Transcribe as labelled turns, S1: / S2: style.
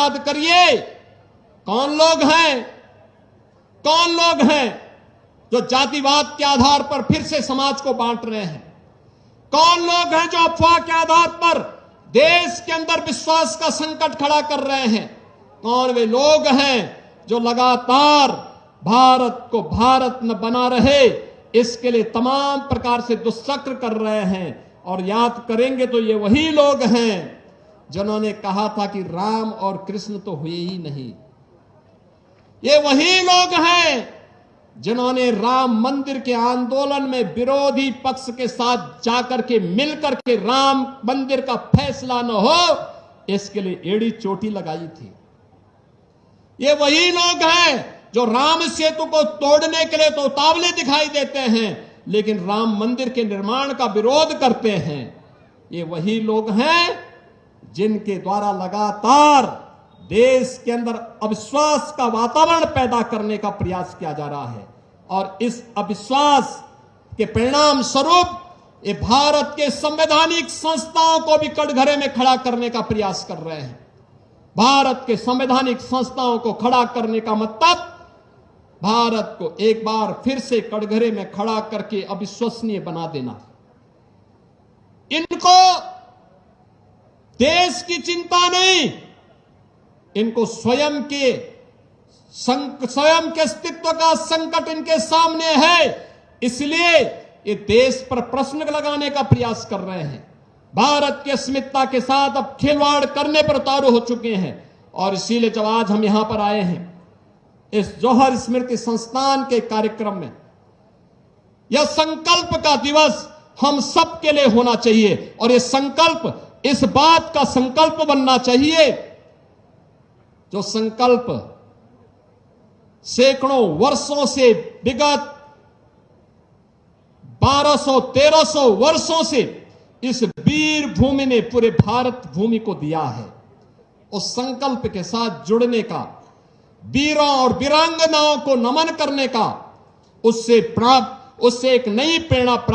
S1: याद करिए, कौन लोग हैं जो जातिवाद के आधार पर फिर से समाज को बांट रहे हैं? कौन लोग हैं जो अफवाह के आधार पर देश के अंदर विश्वास का संकट खड़ा कर रहे हैं? कौन वे लोग हैं जो लगातार भारत को भारत न बना रहे, इसके लिए तमाम प्रकार से दुष्चक्र कर रहे हैं? और याद करेंगे तो ये वही लोग हैं जिन्होंने कहा था कि राम और कृष्ण तो हुए ही नहीं। ये वही लोग हैं जिन्होंने राम मंदिर के आंदोलन में विरोधी पक्ष के साथ जाकर के मिलकर के राम मंदिर का फैसला न हो, इसके लिए एड़ी चोटी लगाई थी। ये वही लोग हैं जो राम सेतु को तोड़ने के लिए तो उतावले दिखाई देते हैं, लेकिन राम मंदिर के निर्माण का विरोध करते हैं। ये वही लोग हैं जिनके द्वारा लगातार देश के अंदर अविश्वास का वातावरण पैदा करने का प्रयास किया जा रहा है। और इस अविश्वास के परिणाम स्वरूप ये भारत के संवैधानिक संस्थाओं को भी कटघरे में खड़ा करने का प्रयास कर रहे हैं। भारत के संवैधानिक संस्थाओं को खड़ा करने का मतलब भारत को एक बार फिर से कटघरे में खड़ा करके अविश्वसनीय बना देना। इनको देश की चिंता नहीं, इनको स्वयं के अस्तित्व का संकट इनके सामने है, इसलिए ये देश पर प्रश्न लगाने का प्रयास कर रहे हैं। भारत की अस्मिता के साथ अब खिलवाड़ करने पर उतारू हो चुके हैं। और इसीलिए जब आज हम यहां पर आए हैं इस जौहर स्मृति संस्थान के कार्यक्रम में, यह संकल्प का दिवस हम सब के लिए होना चाहिए। और यह संकल्प इस बात का संकल्प बनना चाहिए जो संकल्प सैकड़ों वर्षों से, विगत 1200-1300 वर्षों से इस वीर भूमि ने पूरे भारत भूमि को दिया है। उस संकल्प के साथ जुड़ने का, वीरों और वीरांगनाओं को नमन करने का, उससे एक नई प्रेरणा प्राप्त